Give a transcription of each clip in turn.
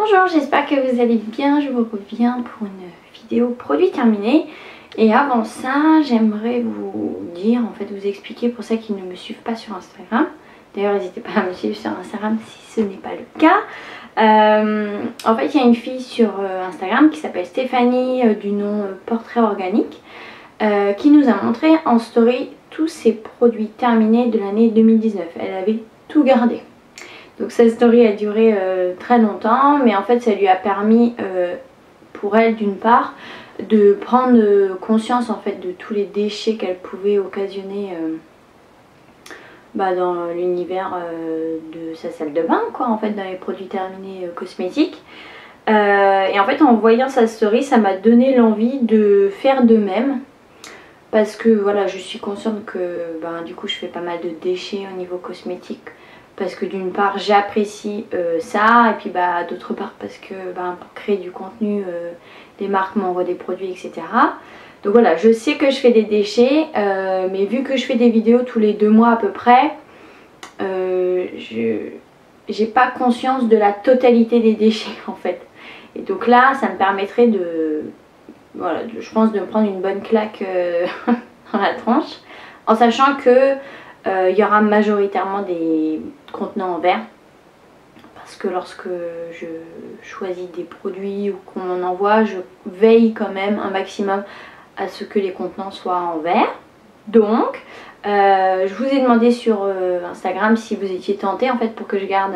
Bonjour, j'espère que vous allez bien. Je vous reviens pour une vidéo produit terminé. Et avant ça, j'aimerais vous dire, en fait vous expliquer pour ceux qui ne me suivent pas sur Instagram. D'ailleurs, n'hésitez pas à me suivre sur Instagram si ce n'est pas le cas. En fait, il y a une fille sur Instagram qui s'appelle Stéphanie, du nom Portrait Organique, qui nous a montré en story tous ses produits terminés de l'année 2019. Elle avait tout gardé. Donc cette story a duré très longtemps, mais en fait ça lui a permis pour elle d'une part de prendre conscience en fait de tous les déchets qu'elle pouvait occasionner dans l'univers de sa salle de bain, quoi, en fait, dans les produits terminés cosmétiques. Et en fait en voyant sa story, ça m'a donné l'envie de faire de même. Parce que voilà, je suis consciente que du coup je fais pas mal de déchets au niveau cosmétique. Parce que d'une part j'apprécie ça, et puis d'autre part parce que pour créer du contenu, les marques m'envoient des produits, etc. Donc voilà, je sais que je fais des déchets, mais vu que je fais des vidéos tous les 2 mois à peu près, j'ai pas conscience de la totalité des déchets en fait. Et donc là, ça me permettrait je pense de me prendre une bonne claque dans la tronche, en sachant que il y aura majoritairement des contenants en verre, parce que lorsque je choisis des produits ou qu'on m'en envoie, je veille quand même un maximum à ce que les contenants soient en verre. Donc je vous ai demandé sur Instagram si vous étiez tenté en fait pour que je garde,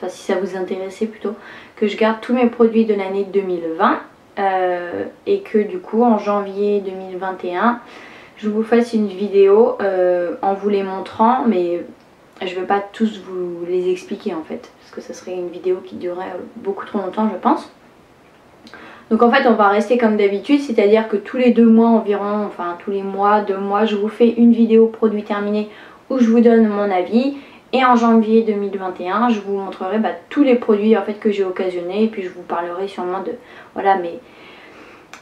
si ça vous intéressait plutôt, que je garde tous mes produits de l'année 2020 et que du coup en janvier 2021 je vous fasse une vidéo en vous les montrant, mais je ne vais pas tous vous les expliquer en fait, parce que ça serait une vidéo qui durerait beaucoup trop longtemps je pense. Donc en fait on va rester comme d'habitude, c'est-à-dire que tous les 2 mois environ, enfin tous les mois, 2 mois, je vous fais une vidéo produit terminé où je vous donne mon avis. Et en janvier 2021 je vous montrerai tous les produits en fait que j'ai occasionnés, et puis je vous parlerai sûrement de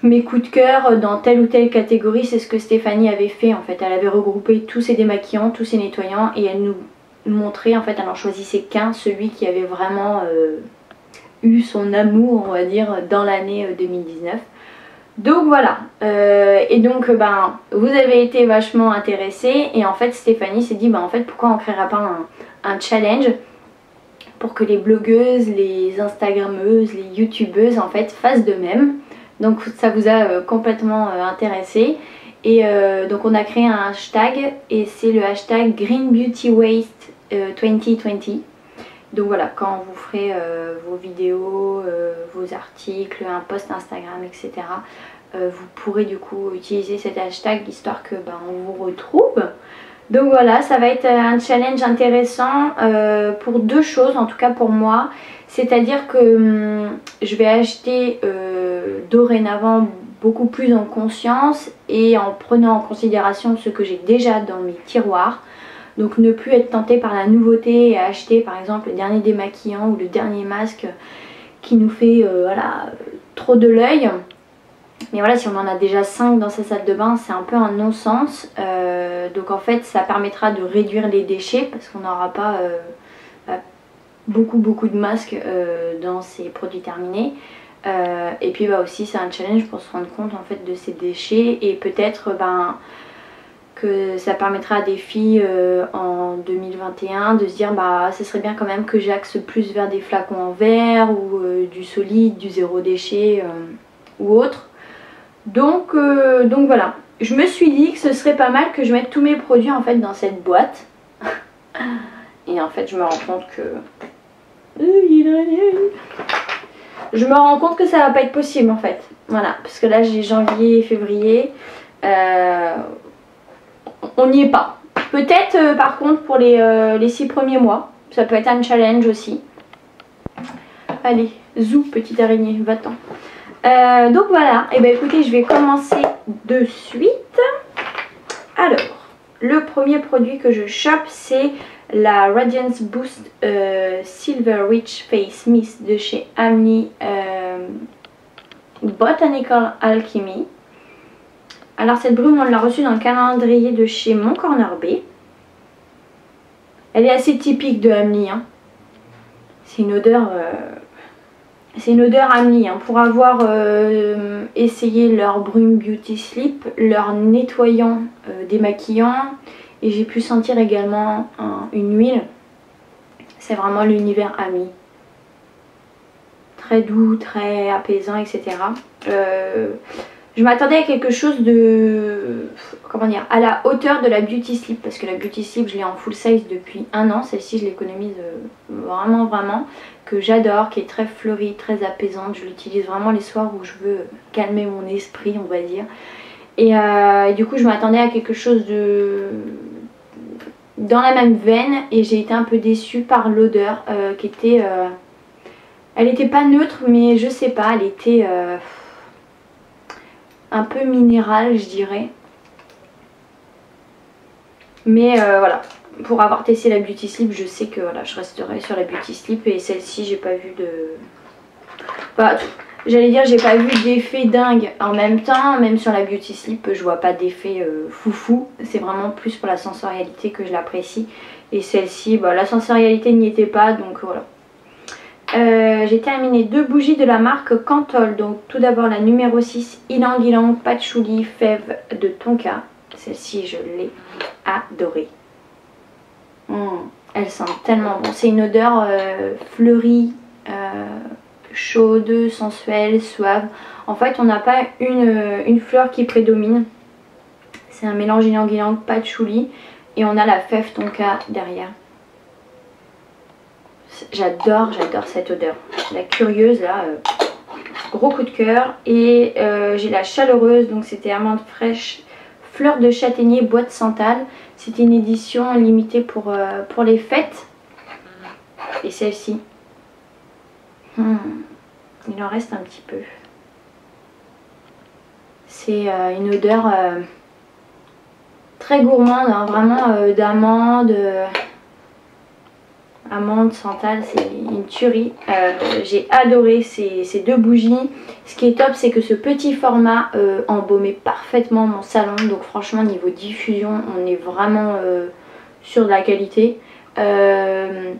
mes coups de cœur dans telle ou telle catégorie. C'est ce que Stéphanie avait fait en fait, elle avait regroupé tous ses démaquillants, tous ses nettoyants, et elle nous montrait en fait, elle en choisissait qu'un, celui qui avait vraiment eu son amour on va dire dans l'année 2019. Donc voilà, et donc vous avez été vachement intéressés, et en fait Stéphanie s'est dit en fait pourquoi on créera pas un challenge pour que les blogueuses, les instagrammeuses, les youtubeuses en fait fassent de même. Donc ça vous a complètement intéressé, et donc on a créé un hashtag, et c'est le hashtag Green Beauty Waste 2020. Donc voilà, quand vous ferez vos vidéos, vos articles, un post Instagram, etc. Vous pourrez du coup utiliser cet hashtag histoire que on vous retrouve. Donc voilà, ça va être un challenge intéressant pour 2 choses, en tout cas pour moi. C'est-à-dire que je vais acheter dorénavant beaucoup plus en conscience et en prenant en considération ce que j'ai déjà dans mes tiroirs. Donc ne plus être tenté par la nouveauté et acheter par exemple le dernier démaquillant ou le dernier masque qui nous fait trop de l'œil. Mais voilà, si on en a déjà 5 dans sa salle de bain, c'est un peu un non-sens. Donc en fait ça permettra de réduire les déchets, parce qu'on n'aura pas beaucoup de masques dans ces produits terminés. Et puis aussi c'est un challenge pour se rendre compte en fait de ces déchets, et peut-être que ça permettra à des filles en 2021 de se dire ce serait bien quand même que j'axe plus vers des flacons en verre, ou du solide, du zéro déchet ou autre. Donc voilà, je me suis dit que ce serait pas mal que je mette tous mes produits en fait dans cette boîte. Et en fait je me rends compte que ça va pas être possible en fait. Voilà, parce que là j'ai janvier, février, on n'y est pas. Peut-être par contre pour les 6 premiers mois, ça peut être un challenge aussi. Allez, zou petite araignée, va-t'en. Donc voilà, et écoutez, je vais commencer de suite. Alors, le premier produit que je chope, c'est la Radiance Boost Silver Rich Face Mist de chez Amni Botanical Alchemy. Alors cette brume, on l'a reçue dans le calendrier de chez Mon Corner B. Elle est assez typique de Amni, hein. C'est une odeur C'est une odeur Amli, hein, pour avoir essayé leur Brume Beauty Sleep, leur nettoyant démaquillant, et j'ai pu sentir également une huile. C'est vraiment l'univers Amli. Très doux, très apaisant, etc. Je m'attendais à quelque chose de, comment dire, à la hauteur de la Beauty Sleep, parce que la Beauty Sleep je l'ai en full size depuis 1 an, celle-ci je l'économise vraiment, que j'adore, qui est très fleurie, très apaisante, je l'utilise vraiment les soirs où je veux calmer mon esprit, on va dire. Et du coup je m'attendais à quelque chose de dans la même veine, et j'ai été un peu déçue par l'odeur qui était, elle était pas neutre, mais je sais pas, elle était un peu minérale, je dirais. Mais voilà, pour avoir testé la Beauty Sleep, je sais que voilà, je resterai sur la Beauty Sleep, et celle-ci j'ai pas vu de... Bah, j'allais dire j'ai pas vu d'effet dingue en même temps, même sur la Beauty Sleep je vois pas d'effet foufou, c'est vraiment plus pour la sensorialité que je l'apprécie, et celle-ci, bah, la sensorialité n'y était pas, donc voilà. J'ai terminé 2 bougies de la marque Canthol. Donc tout d'abord la numéro 6, Ylang Ylang Patchouli Fève de Tonka. Celle-ci je l'ai adorée. Elle sent tellement bon. C'est une odeur fleurie, chaude, sensuelle, suave. En fait on n'a pas une fleur qui prédomine. C'est un mélange Ylang Ylang Patchouli, et on a la fève Tonka derrière. J'adore cette odeur. La curieuse là, gros coup de cœur. Et j'ai la chaleureuse, donc c'était amande fraîche, fleur de châtaignier, boîte santal. C'était une édition limitée pour les fêtes. Et celle-ci, il en reste un petit peu. C'est une odeur très gourmande, hein, vraiment d'amande. Amande, santal, c'est une tuerie. J'ai adoré ces 2 bougies. Ce qui est top, c'est que ce petit format embaumait parfaitement mon salon. Donc franchement, niveau diffusion, on est vraiment sur de la qualité. Elle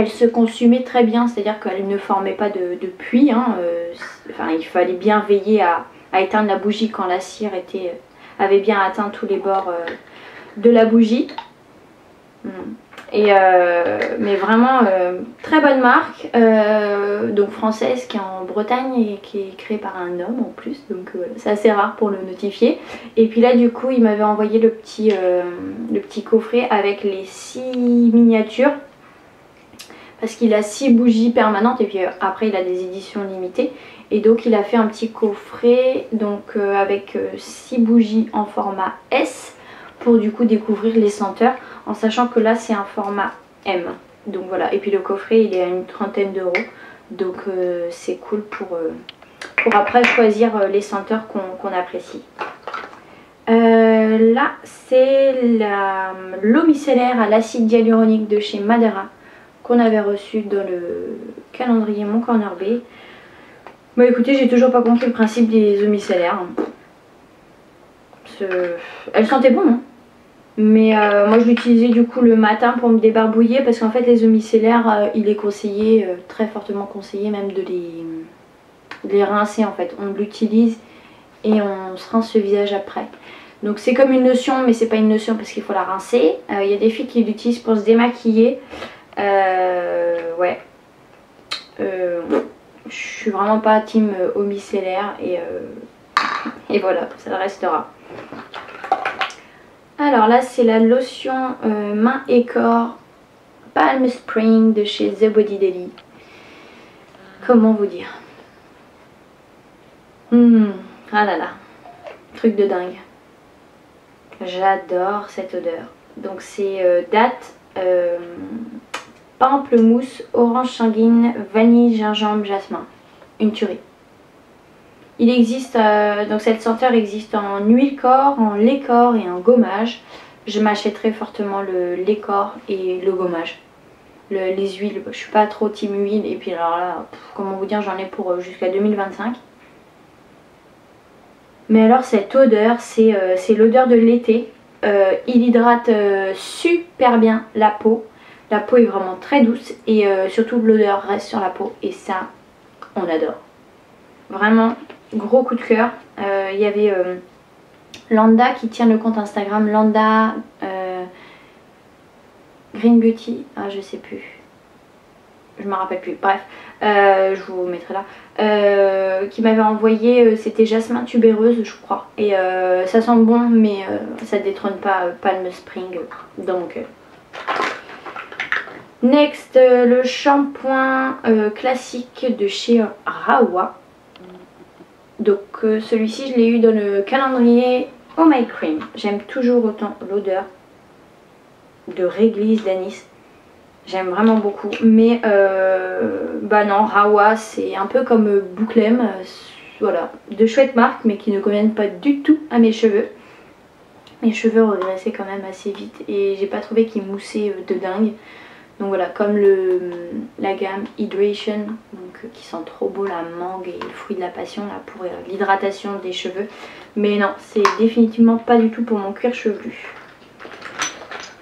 se consumait très bien, c'est-à-dire qu'elle ne formait pas de puits. Hein. Enfin, il fallait bien veiller à éteindre la bougie quand la cire avait bien atteint tous les bords de la bougie. Mais vraiment très bonne marque, donc française, qui est en Bretagne et qui est créée par un homme en plus, donc c'est assez rare pour le notifier. Et puis là du coup il m'avait envoyé le petit coffret avec les 6 miniatures, parce qu'il a 6 bougies permanentes, et puis après il a des éditions limitées, et donc il a fait un petit coffret donc avec 6 bougies en format S, pour du coup découvrir les senteurs, en sachant que là c'est un format M. Donc voilà, et puis le coffret il est à une 30aine d'euros, donc c'est cool pour après choisir les senteurs qu'on apprécie. Là c'est l'eau micellaire à l'acide hyaluronique de chez Madera, qu'on avait reçu dans le calendrier Mon Corner B. Bon écoutez, j'ai toujours pas compris le principe des eaux micellaires. Elle sentait bon, hein. Mais moi je l'utilisais du coup le matin pour me débarbouiller, parce qu'en fait les eaux micellaires il est conseillé, très fortement conseillé même, de les rincer en fait. On l'utilise et on se rince le visage après. Donc c'est comme une lotion, mais c'est pas une lotion parce qu'il faut la rincer. Il y a des filles qui l'utilisent pour se démaquiller. Ouais. Je suis vraiment pas team eau micellaire, et voilà, ça le restera. Alors là c'est la lotion main et corps Palm Spring de chez The Body Daily. Comment vous dire, ah là là, truc de dingue. J'adore cette odeur. Donc c'est date pamplemousse, orange sanguine, vanille, gingembre, jasmin. Une tuerie. Il existe, donc cette senteur existe en huile corps, en lait corps et en gommage. Je m'achèterai fortement le lait corps et le gommage. Les huiles, je suis pas trop team huile, et puis alors là, comment vous dire, j'en ai pour jusqu'à 2025. Mais alors cette odeur, c'est l'odeur de l'été. Il hydrate super bien la peau. La peau est vraiment très douce, et surtout l'odeur reste sur la peau, et ça, on adore. Vraiment, gros coup de cœur. Il y avait Landa qui tient le compte Instagram, Landa Green Beauty, ah je sais plus. Je me rappelle plus, bref, je vous mettrai là, qui m'avait envoyé, c'était jasmin tubéreuse je crois, et ça sent bon mais ça détrône pas Palm Spring dans mon cœur. Next, le shampoing classique de chez Rawa. Donc celui-ci je l'ai eu dans le calendrier Oh My Cream. J'aime toujours autant l'odeur de réglisse d'anis. J'aime vraiment beaucoup, mais bah non, Rawa c'est un peu comme Bouclem, voilà, de chouettes marques mais qui ne conviennent pas du tout à mes cheveux. Mes cheveux regressaient quand même assez vite et j'ai pas trouvé qu'ils moussaient de dingue. Donc voilà, comme la gamme Hydration, donc, qui sent trop beau, la mangue et le fruit de la passion là, pour l'hydratation des cheveux. Mais non, c'est définitivement pas du tout pour mon cuir chevelu.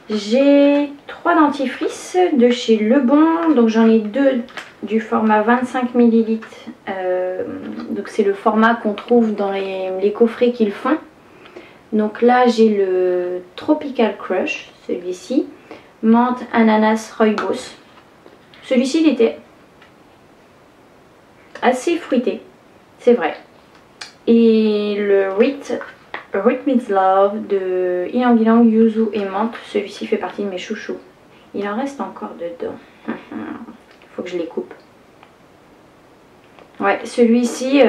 J'ai 3 dentifrices de chez Lebon, donc j'en ai 2 du format 25 ml. Donc c'est le format qu'on trouve dans les coffrets qu'ils font. Donc là j'ai le Tropical Crush, celui-ci, menthe, ananas, rooibos. Celui-ci il était assez fruité, c'est vrai. Et le Rhythm's Love de Ylang Ylang, Yuzu et menthe, celui-ci fait partie de mes chouchous. Il en reste encore dedans. Il faut que je les coupe. Ouais, celui-ci,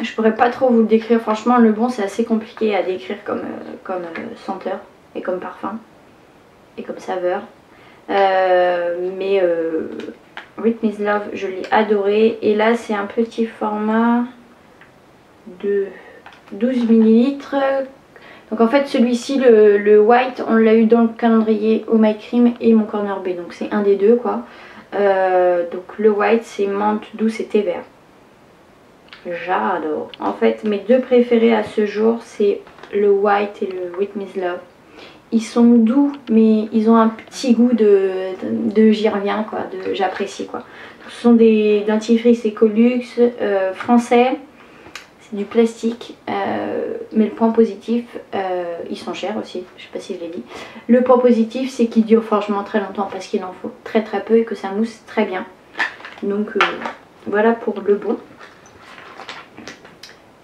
je pourrais pas trop vous le décrire. Franchement, le bon, c'est assez compliqué à décrire comme senteur et comme parfum et comme saveur. Mais Rhythm's Love, je l'ai adoré. Et là, c'est un petit format de 12 ml. Donc en fait celui-ci, le white, on l'a eu dans le calendrier Oh My Cream et mon corner B, donc c'est un des deux quoi. Donc le white c'est menthe douce et thé vert. J'adore. En fait mes deux préférés à ce jour c'est le white et le Rhythm's Love. Ils sont doux mais ils ont un petit goût de j'y reviens quoi, j'apprécie quoi. Ce sont des dentifrices Ecolux français. Du plastique, mais le point positif, ils sont chers aussi, je sais pas si je l'ai dit. Le point positif c'est qu'ils durent franchement très longtemps parce qu'il en faut très peu et que ça mousse très bien. Donc voilà pour le bon.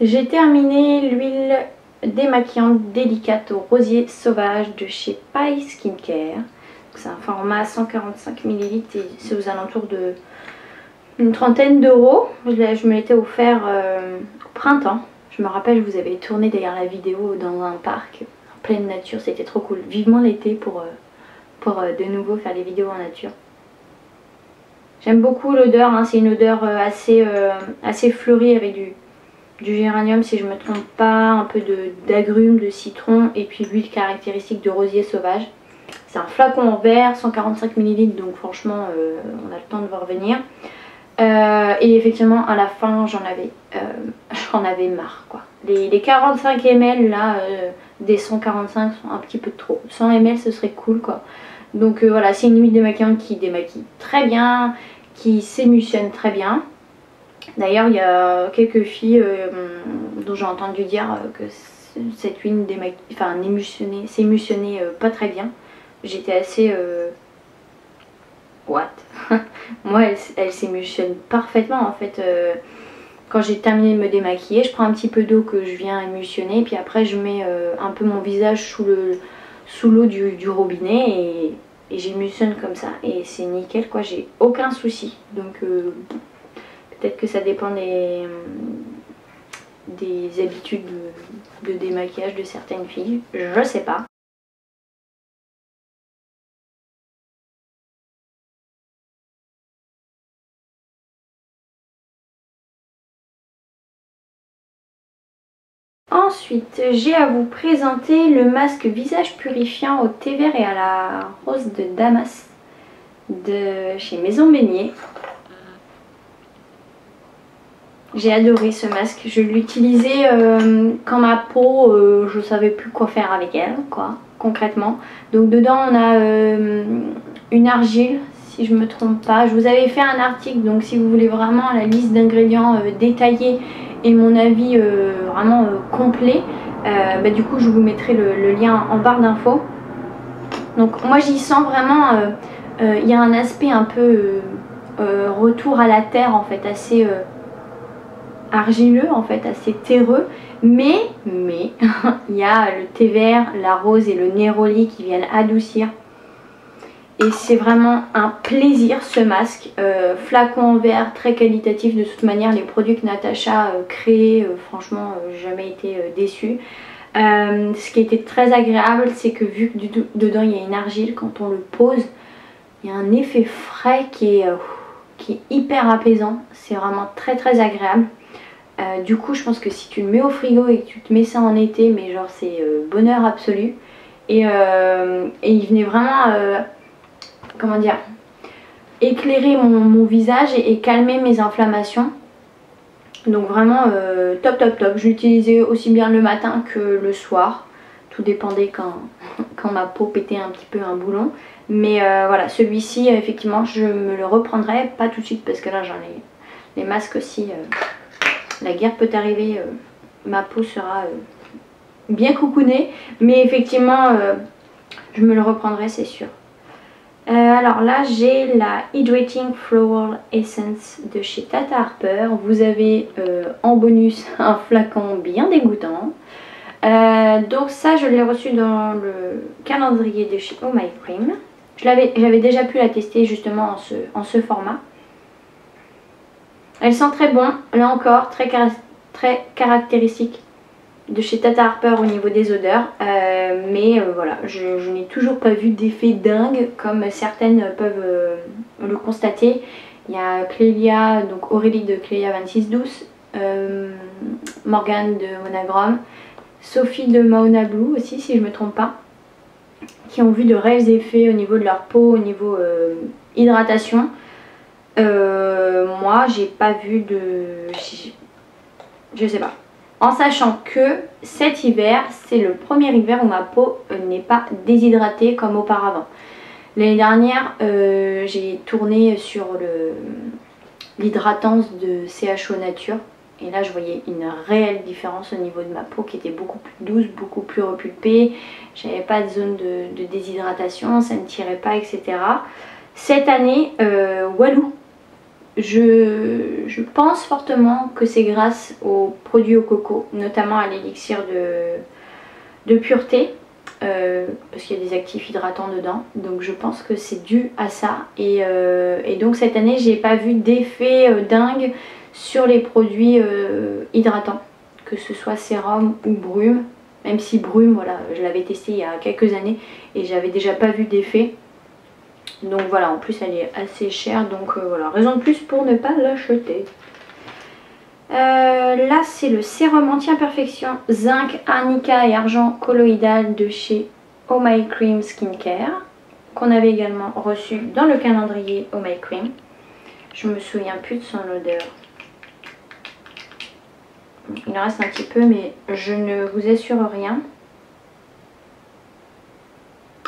J'ai terminé l'huile démaquillante délicate au rosier sauvage de chez Pai Skincare. C'est un format 145 ml et c'est aux alentours de une trentaine d'euros. Je me l'étais offert au printemps. Je me rappelle, je vous avais tourné d'ailleurs la vidéo dans un parc en pleine nature. C'était trop cool. Vivement l'été pour de nouveau faire des vidéos en nature. J'aime beaucoup l'odeur. Hein. C'est une odeur assez fleurie avec du géranium si je ne me trompe pas. Un peu d'agrumes, de citron et puis l'huile caractéristique de rosier sauvage. C'est un flacon en verre, 145 ml. Donc franchement, on a le temps de voir venir. Et effectivement à la fin j'en avais marre quoi. Les 45 ml là des 145 sont un petit peu trop. 100 ml ce serait cool quoi. Donc voilà, c'est une huile démaquillante qui démaquille très bien, qui s'émulsionne très bien. D'ailleurs il y a quelques filles dont j'ai entendu dire que cette huile s'émulsionnait pas très bien. J'étais assez what moi elle s'émulsionne parfaitement en fait. Quand j'ai terminé de me démaquiller, je prends un petit peu d'eau que je viens émulsionner, puis après je mets un peu mon visage sous l'eau du robinet et j'émulsionne comme ça et c'est nickel quoi, j'ai aucun souci. Donc peut-être que ça dépend des habitudes de démaquillage de certaines filles, je sais pas. Ensuite, j'ai à vous présenter le masque visage purifiant au thé vert et à la rose de Damas de chez Maison Beignet. J'ai adoré ce masque, je l'utilisais quand ma peau, je savais plus quoi faire avec elle, quoi, concrètement. Donc dedans on a une argile, si je me trompe pas. Je vous avais fait un article, donc si vous voulez vraiment la liste d'ingrédients détaillée et mon avis vraiment complet, bah, du coup je vous mettrai le lien en barre d'infos. Donc moi j'y sens vraiment, il y a un aspect un peu retour à la terre en fait, assez argileux en fait, assez terreux, mais il y a le thé vert, la rose et le néroli qui viennent adoucir. Et c'est vraiment un plaisir ce masque, flacon en verre, très qualitatif. De toute manière les produits que Natacha a créés, franchement jamais été déçue. Ce qui était très agréable, c'est que vu que dedans il y a une argile, quand on le pose, il y a un effet frais qui est hyper apaisant. C'est vraiment très très agréable. Du coup je pense que si tu le mets au frigo et que tu te mets ça en été, mais genre c'est bonheur absolu. Et il venait vraiment, comment dire, éclairer mon visage et calmer mes inflammations. Donc vraiment top top top. Je l'utilisais aussi bien le matin que le soir. Tout dépendait quand ma peau pétait un petit peu un boulon. Mais voilà, celui-ci effectivement je me le reprendrai. Pas tout de suite parce que là j'en ai les masques aussi. La guerre peut arriver, ma peau sera bien coucounée. Mais effectivement je me le reprendrai, c'est sûr. Alors là j'ai la Hydrating Floral Essence de chez Tata Harper. Vous avez en bonus un flacon bien dégoûtant. Donc ça je l'ai reçu dans le calendrier de chez Oh My Cream. J'avais déjà pu la tester justement en ce format. Elle sent très bon, là encore très caractéristique de chez Tata Harper au niveau des odeurs, mais voilà, je n'ai toujours pas vu d'effet dingue comme certaines peuvent le constater. Il y a Clélia, donc Aurélie de Clélia 2612, Morgane de Monagrom, Sophie de Maona Blue aussi si je ne me trompe pas, qui ont vu de réels effets au niveau de leur peau, au niveau hydratation. Moi j'ai pas vu de... je sais pas. En sachant que cet hiver, c'est le premier hiver où ma peau n'est pas déshydratée comme auparavant. L'année dernière, j'ai tourné sur l'hydratance de CHO Nature. Et là, je voyais une réelle différence au niveau de ma peau qui était beaucoup plus douce, beaucoup plus repulpée. J'avais pas de zone de déshydratation, ça ne tirait pas, etc. Cette année, walou. Je pense fortement que c'est grâce aux produits au coco, notamment à l'élixir de pureté, parce qu'il y a des actifs hydratants dedans, donc je pense que c'est dû à ça. Et donc cette année j'ai pas vu d'effet dingue sur les produits hydratants, que ce soit sérum ou brume, même si brume, voilà, je l'avais testé il y a quelques années et j'avais déjà pas vu d'effet. Donc voilà, en plus elle est assez chère, donc voilà, raison de plus pour ne pas l'acheter. Là c'est le sérum anti-imperfection zinc, arnica et argent colloïdal de chez Oh My Cream Skincare, qu'on avait également reçu dans le calendrier Oh My Cream. Je me souviens plus de son odeur. Il en reste un petit peu mais je ne vous assure rien.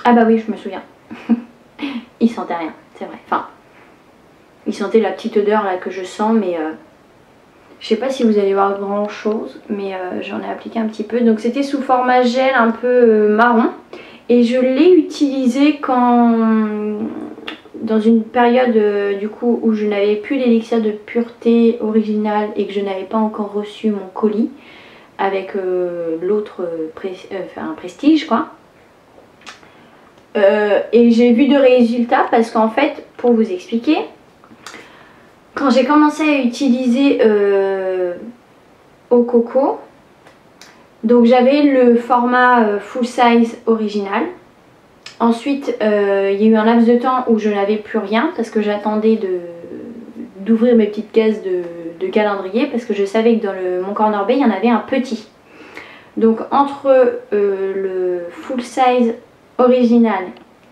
Ah bah oui, je me souviens. Il sentait rien, c'est vrai. Enfin, il sentait la petite odeur là que je sens, mais je sais pas si vous allez voir grand chose, mais j'en ai appliqué un petit peu. Donc c'était sous format gel un peu marron. Et je l'ai utilisé quand, dans une période du coup où je n'avais plus l'élixir de pureté original et que je n'avais pas encore reçu mon colis avec l'autre Prestige quoi. Et j'ai vu de résultats parce qu'en fait, pour vous expliquer, quand j'ai commencé à utiliser au coco, donc j'avais le format full size original. Ensuite il y a eu un laps de temps où je n'avais plus rien parce que j'attendais d'ouvrir mes petites caisses de calendrier parce que je savais que dans mon corner bay il y en avait un petit. Donc entre le full size original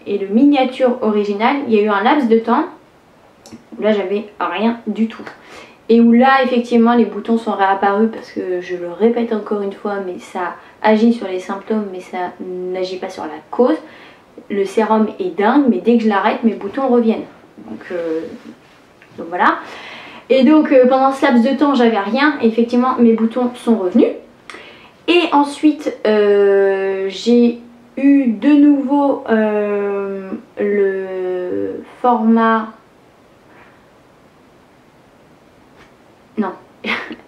et le miniature original, il y a eu un laps de temps où là j'avais rien du tout. Et où là effectivement les boutons sont réapparus parce que je le répète encore une fois, mais ça agit sur les symptômes mais ça n'agit pas sur la cause. Le sérum est dingue mais dès que je l'arrête mes boutons reviennent. Donc voilà. Et donc pendant ce laps de temps j'avais rien et effectivement mes boutons sont revenus. Et ensuite j'ai eu de nouveau le format... Non,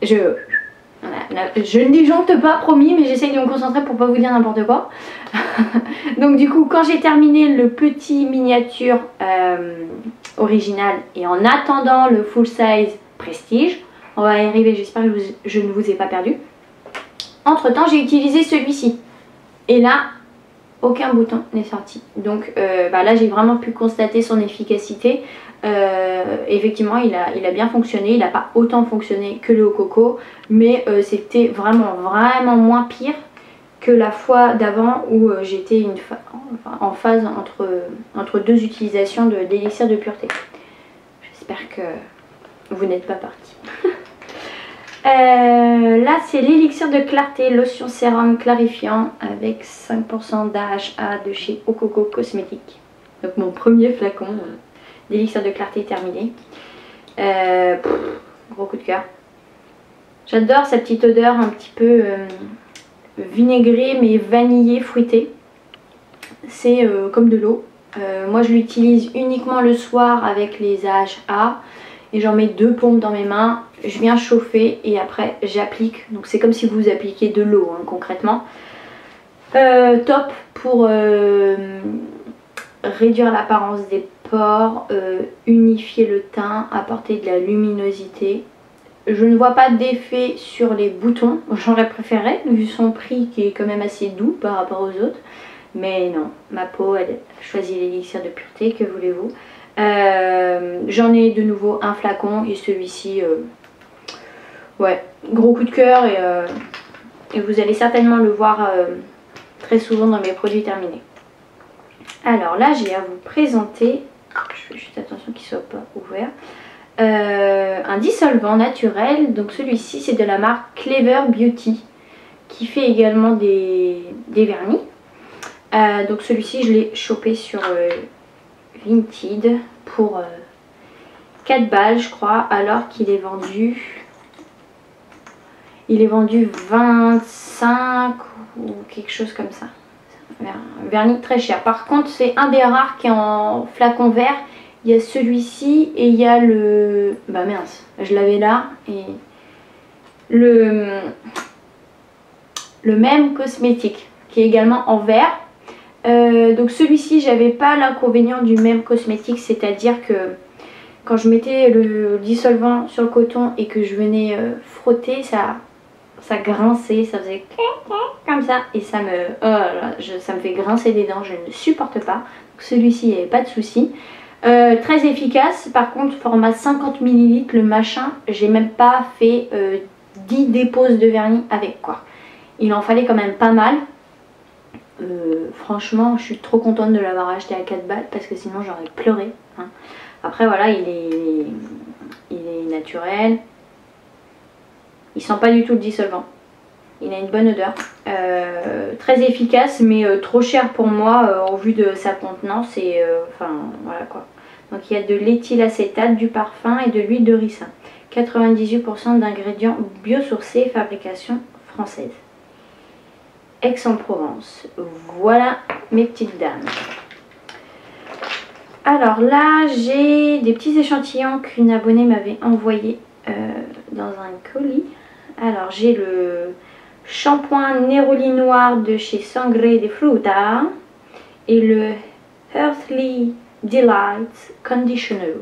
je ne disjoncte pas, promis, mais j'essaye de me concentrer pour pas vous dire n'importe quoi. Donc du coup, quand j'ai terminé le petit miniature original et en attendant le full size prestige, on va y arriver, j'espère que je ne vous ai pas perdu. Entre temps, j'ai utilisé celui-ci. Et là, aucun bouton n'est sorti. Donc là, j'ai vraiment pu constater son efficacité. Effectivement, il a bien fonctionné. Il n'a pas autant fonctionné que le haut coco. Mais c'était vraiment moins pire que la fois d'avant où j'étais en phase entre deux utilisations d'élixir de pureté. J'espère que vous n'êtes pas parti. Là c'est l'élixir de clarté, lotion sérum clarifiant avec 5% d'AHA de chez Ococo Cosmétiques. Donc mon premier flacon d'élixir de clarté terminé. Gros coup de cœur. J'adore sa petite odeur un petit peu vinaigrée mais vanillée fruitée. C'est comme de l'eau. Moi je l'utilise uniquement le soir avec les AHA. Et j'en mets 2 pompes dans mes mains, je viens chauffer et après j'applique. Donc c'est comme si vous appliquiez de l'eau concrètement. Top pour réduire l'apparence des pores, unifier le teint, apporter de la luminosité. Je ne vois pas d'effet sur les boutons, j'aurais préféré vu son prix qui est quand même assez doux par rapport aux autres. Mais non, ma peau elle choisit l'élixir de pureté, que voulez-vous. J'en ai de nouveau un flacon et celui-ci, ouais, gros coup de cœur et vous allez certainement le voir très souvent dans mes produits terminés. Alors là, j'ai à vous présenter, je fais juste attention qu'il ne soit pas ouvert, un dissolvant naturel. Donc celui-ci, c'est de la marque Clever Beauty qui fait également des vernis. Donc celui-ci, je l'ai chopé sur... Vinted pour 4 balles je crois, alors qu'il est vendu 25 ou quelque chose comme ça. Un vernis très cher. Par contre c'est un des rares qui est en flacon vert. Il y a celui-ci et il y a le... Bah mince, je l'avais là. Et le même cosmétique qui est également en vert. Donc celui-ci, j'avais pas l'inconvénient du même cosmétique, c'est-à-dire que quand je mettais le dissolvant sur le coton et que je venais frotter, ça grinçait, ça faisait comme ça et ça me fait grincer des dents, je ne supporte pas. Celui-ci, il n'y avait pas de souci. Très efficace, par contre format 50 ml le machin, j'ai même pas fait 10 déposes de vernis avec quoi. Il en fallait quand même pas mal. Franchement je suis trop contente de l'avoir acheté à 4 balles parce que sinon j'aurais pleuré hein. Après voilà, il est naturel, il sent pas du tout le dissolvant, il a une bonne odeur, très efficace mais trop cher pour moi au vu de sa contenance et enfin voilà quoi. Donc il y a de l'éthylacétate, du parfum et de l'huile de ricin, 98% d'ingrédients biosourcés, fabrication française, Aix-en-Provence. Voilà mes petites dames. Alors là j'ai des petits échantillons qu'une abonnée m'avait envoyé dans un colis. Alors j'ai le shampoing Neroli noir de chez Sangre de Fruta et le Earthly Delight Conditioner.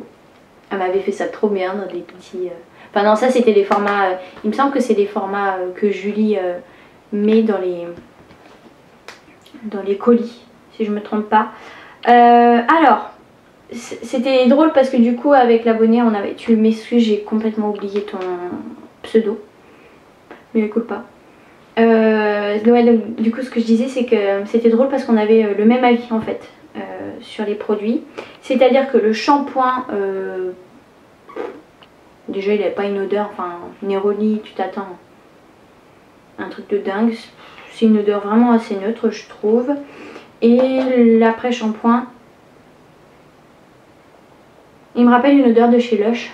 Elle m'avait fait ça trop bien dans des petits... Enfin non, ça c'était les formats... il me semble que c'est des formats que Julie met dans les colis, si je me trompe pas. Alors, c'était drôle parce que du coup avec l'abonné, tu m'excuses, j'ai complètement oublié ton pseudo. Mais écoute pas. Ouais, du coup ce que je disais c'est que c'était drôle parce qu'on avait le même avis en fait sur les produits. C'est-à-dire que le shampoing, déjà il n'avait pas une odeur, enfin Neroli tu t'attends un truc de dingue. C'est une odeur vraiment assez neutre je trouve. Et l'après-shampoing, Il me rappelle une odeur de chez Lush.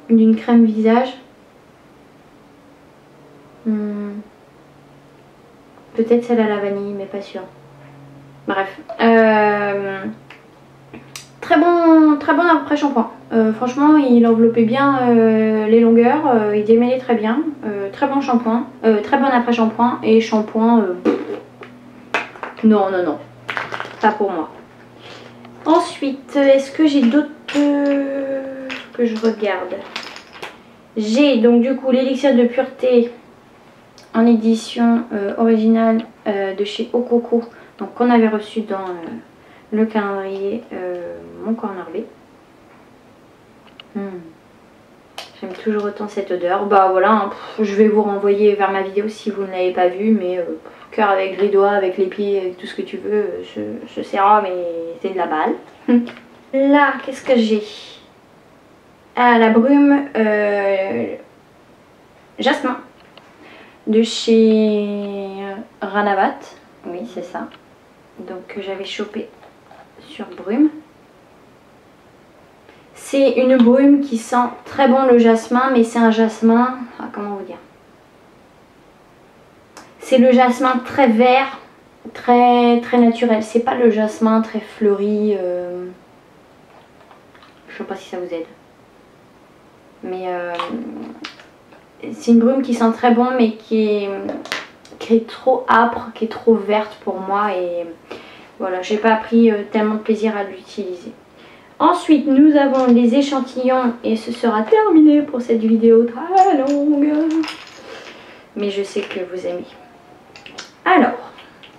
D'une crème visage. Peut-être celle à la vanille, mais pas sûre. Bref. Très bon après shampoing. Franchement, il enveloppait bien les longueurs. Il démêlait très bien. Très bon shampoing. Très bon après shampoing. Et shampoing... non. Pas pour moi. Ensuite, est-ce que j'ai d'autres que je regarde? J'ai donc du coup l'élixir de pureté en édition originale de chez Okoko, donc qu'on avait reçu dans le calendrier Mon Corner B. J'aime toujours autant cette odeur. Bah voilà, hein, je vais vous renvoyer vers ma vidéo si vous ne l'avez pas vue, mais cœur avec les doigts, avec les pieds, avec tout ce que tu veux, je sais pas, mais c'est de la balle. Là, qu'est-ce que j'ai? Ah, la brume jasmin de chez Ranavat. Oui, c'est ça. Donc que j'avais chopé sur brume. C'est une brume qui sent très bon le jasmin, mais c'est un jasmin... Ah, comment vous dire? C'est le jasmin très vert, très naturel. C'est pas le jasmin très fleuri. Je sais pas si ça vous aide. Mais c'est une brume qui sent très bon, mais qui est trop âpre, qui est trop verte pour moi. Et voilà, j'ai pas pris tellement de plaisir à l'utiliser. Ensuite, nous avons les échantillons et ce sera terminé pour cette vidéo très longue. Mais je sais que vous aimez. Alors,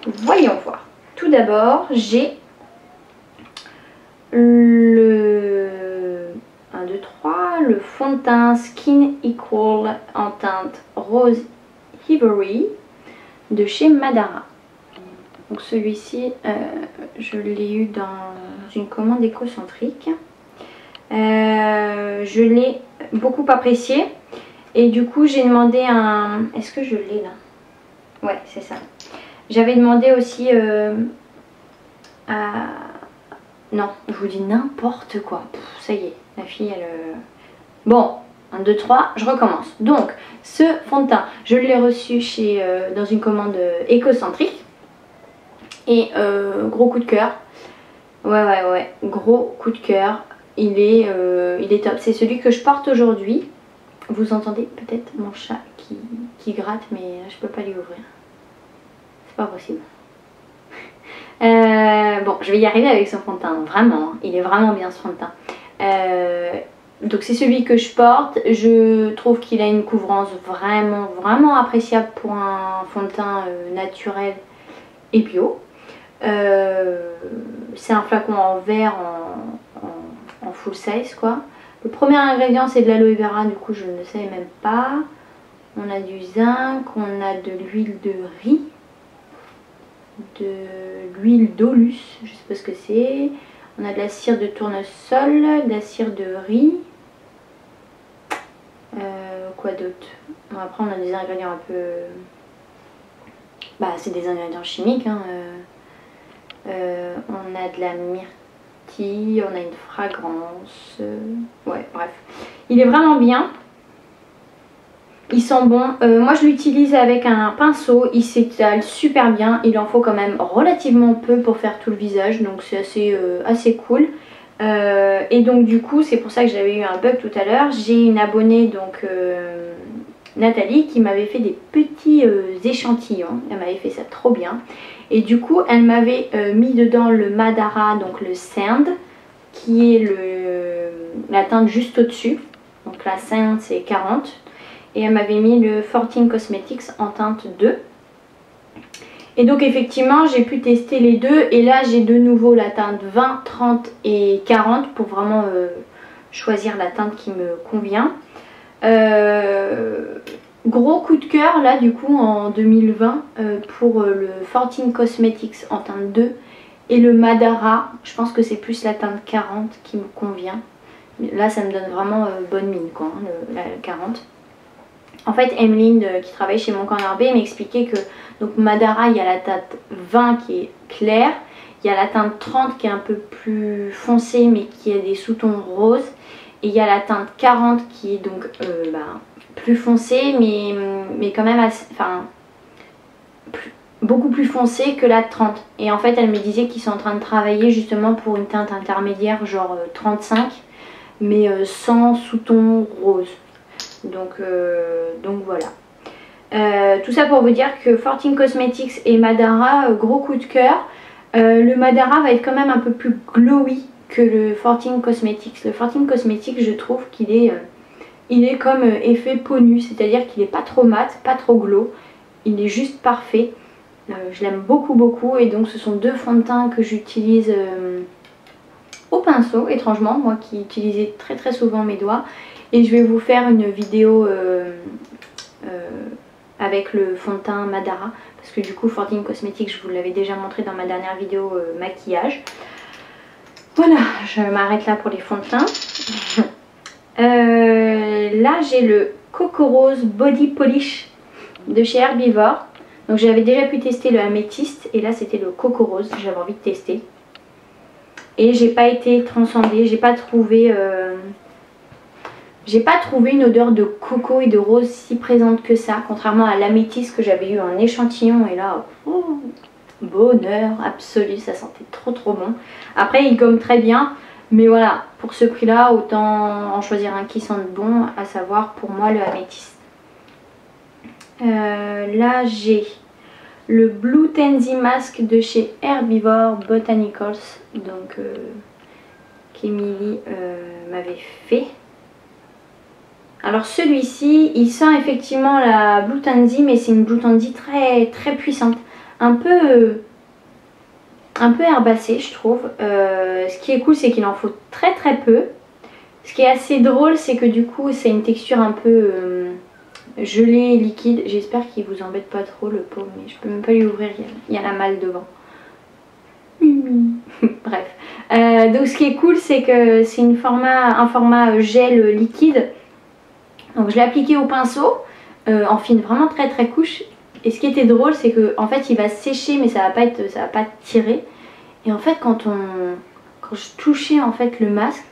voyons voir. Tout d'abord, j'ai le 1, 2, 3, le fond de teint Skin Equal en teinte Rose Ivory de chez Madara. Donc celui-ci, je l'ai eu dans une commande écocentrique. Je l'ai beaucoup apprécié. Et du coup, j'ai demandé un... Est-ce que je l'ai là? Ouais, c'est ça. J'avais demandé aussi à... Non, je vous dis n'importe quoi. Ça y est, la fille, elle... Bon, 1, 2, 3, je recommence. Donc, ce fond de teint, je l'ai reçu chez, dans une commande écocentrique. Et gros coup de cœur. Ouais, gros coup de cœur. Il est top. C'est celui que je porte aujourd'hui. Vous entendez peut-être mon chat qui gratte, mais je peux pas lui ouvrir. C'est pas possible. Bon, je vais y arriver avec ce fond de teint. Vraiment, il est vraiment bien ce fond de teint. Donc c'est celui que je porte. Je trouve qu'il a une couvrance vraiment appréciable pour un fond de teint naturel et bio. C'est un flacon en verre en full size quoi. Le premier ingrédient c'est de l'aloe vera, du coup je ne le savais même pas. On a du zinc, on a de l'huile de riz, de l'huile d'olus, je sais pas ce que c'est. On a de la cire de tournesol, de la cire de riz. Quoi d'autre? Bon, après on a des ingrédients un peu... Bah c'est des ingrédients chimiques hein. On a de la myrtille, on a une fragrance, ouais bref, il est vraiment bien, il sent bon. Moi je l'utilise avec un pinceau, il s'étale super bien, il en faut quand même relativement peu pour faire tout le visage, donc c'est assez cool. Et donc du coup c'est pour ça que j'avais eu un bug tout à l'heure. J'ai une abonnée donc Nathalie qui m'avait fait des petits échantillons, elle m'avait fait ça trop bien. Et du coup elle m'avait mis dedans le Madara, donc le Sand, qui est la teinte juste au dessus. Donc la Sand c'est 40. Et elle m'avait mis le 14 Cosmetics en teinte 2. Et donc effectivement j'ai pu tester les deux. Et là j'ai de nouveau la teinte 20, 30 et 40 pour vraiment choisir la teinte qui me convient. Gros coup de cœur là du coup en 2020 pour le 14 Cosmetics en teinte 2 et le Madara. Je pense que c'est plus la teinte 40 qui me convient. Là ça me donne vraiment bonne mine quoi, hein, la 40. En fait Emeline qui travaille chez Mon Corner B m'expliquait que donc Madara il y a la teinte 20 qui est claire. Il y a la teinte 30 qui est un peu plus foncée mais qui a des sous-tons roses. Et il y a la teinte 40 qui est donc plus foncée mais quand même assez, beaucoup plus foncée que la 30. Et en fait elle me disait qu'ils sont en train de travailler justement pour une teinte intermédiaire genre 35 mais sans sous-ton rose. Donc voilà. Tout ça pour vous dire que 14 Cosmetics et Madara, gros coup de cœur. Le Madara va être quand même un peu plus glowy que le 14 Cosmetics. Le 14 Cosmetics, je trouve qu'il est comme effet peau nue, c'est-à-dire qu'il n'est pas trop mat, pas trop glow, il est juste parfait. Je l'aime beaucoup beaucoup et donc ce sont deux fonds de teint que j'utilise au pinceau, étrangement, moi qui utilisais très très souvent mes doigts. Et je vais vous faire une vidéo avec le fond de teint Madara, parce que du coup 14 Cosmetics, je vous l'avais déjà montré dans ma dernière vidéo maquillage. Voilà, je m'arrête là pour les fonds de teint. Là j'ai le Coco Rose Body Polish de chez Herbivore. Donc j'avais déjà pu tester le améthyste et là c'était le Coco Rose, j'avais envie de tester. Et j'ai pas été transcendée, j'ai pas trouvé une odeur de coco et de rose si présente que ça, contrairement à l'améthyste que j'avais eu en échantillon et là, oh, bonheur absolu, ça sentait trop trop bon. Après il gomme très bien, mais voilà, pour ce prix là, autant en choisir un qui sente bon, à savoir pour moi le améthyste. Là j'ai le Blue Tansy Mask de chez Herbivore Botanicals, donc qu'Emilie m'avait fait. Alors celui-ci, il sent effectivement la Blue Tansy, mais c'est une Blue Tansy très très puissante, un peu herbacée je trouve. Ce qui est cool, c'est qu'il en faut très très peu. Ce qui est assez drôle, c'est que du coup c'est une texture un peu gelée, liquide. J'espère qu'il vous embête pas trop le pot, mais je peux même pas lui ouvrir, il y a la malle devant. Bref, donc ce qui est cool, c'est que c'est un format gel liquide. Donc je l'ai appliqué au pinceau en fine, vraiment très très couche. Et ce qui était drôle, c'est que en fait il va sécher, mais ça va pas tirer. Et en fait quand je touchais en fait le masque,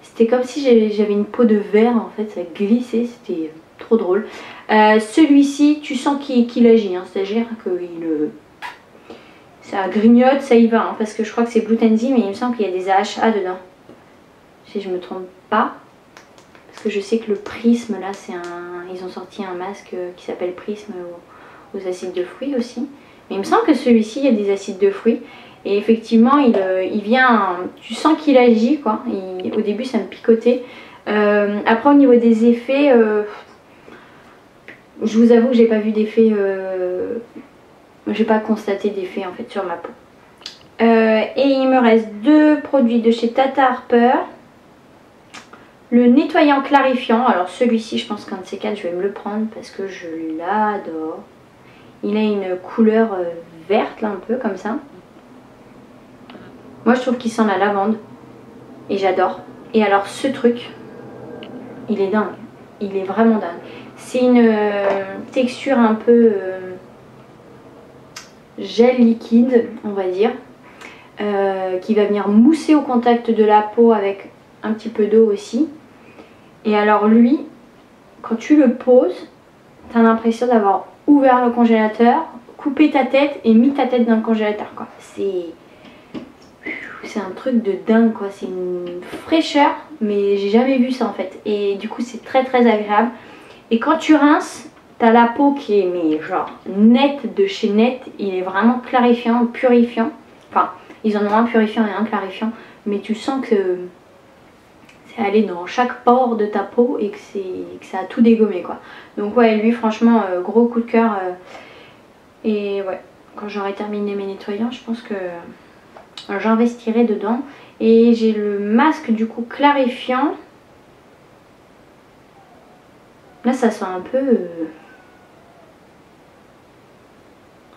c'était comme si j'avais une peau de verre, en fait ça glissait, c'était trop drôle. Celui-ci, tu sens qu'il agit, hein, c'est-à-dire que ça grignote, ça y va, hein, parce que je crois que c'est Blue Tansy, mais il me semble qu'il y a des AHA dedans, si je me trompe pas. Parce que je sais que le Prisme, là, ils ont sorti un masque qui s'appelle Prisme aux acides de fruits aussi. Mais il me semble que celui-ci, il y a des acides de fruits. Et effectivement, il vient, tu sens qu'il agit, quoi. Au début, ça me picotait. Après, au niveau des effets, je vous avoue que j'ai pas vu d'effet, j'ai pas constaté d'effet en fait sur ma peau. Et il me reste deux produits de chez Tata Harper. Le nettoyant clarifiant, alors celui-ci je pense qu'un de ces quatre je vais me le prendre parce que je l'adore. Il a une couleur verte là un peu comme ça. Moi je trouve qu'il sent la lavande et j'adore. Et alors ce truc, il est dingue, il est vraiment dingue. C'est une texture un peu gel liquide on va dire, qui va venir mousser au contact de la peau avec un petit peu d'eau aussi. Et alors lui, quand tu le poses, t'as l'impression d'avoir ouvert le congélateur, coupé ta tête et mis ta tête dans le congélateur quoi. C'est un truc de dingue quoi, c'est une fraîcheur, mais j'ai jamais vu ça en fait. Et du coup c'est très très agréable. Et quand tu rinces, t'as la peau qui est mais genre nette de chez net, il est vraiment clarifiant, purifiant. Enfin, ils en ont un purifiant et un clarifiant, mais tu sens que c'est allé dans chaque pore de ta peau et que ça a tout dégommé quoi. Donc ouais, lui franchement gros coup de cœur. Et ouais, quand j'aurai terminé mes nettoyants, je pense que j'investirai dedans. Et j'ai le masque du coup clarifiant. Là ça sent un peu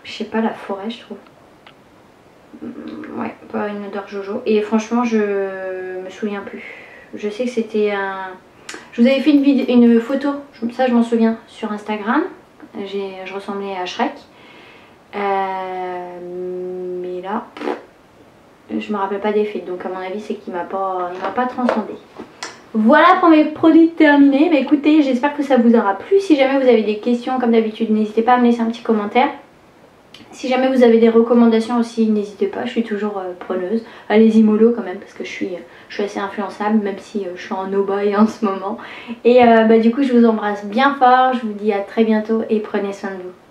je sais pas, la forêt je trouve. Ouais, pas une odeur jojo. Et franchement je me souviens plus. Je sais que c'était un... Je vous avais fait une photo, ça je m'en souviens, sur Instagram. Je ressemblais à Shrek. Mais là, je me rappelle pas des faits, donc à mon avis c'est qu'il m'a pas transcendé. Voilà pour mes produits terminés. Mais écoutez, j'espère que ça vous aura plu. Si jamais vous avez des questions, comme d'habitude, n'hésitez pas à me laisser un petit commentaire. Si jamais vous avez des recommandations aussi, n'hésitez pas, je suis toujours preneuse. Allez-y mollo quand même, parce que je suis assez influençable, même si je suis en no-buy en ce moment. Et du coup, je vous embrasse bien fort, je vous dis à très bientôt et prenez soin de vous.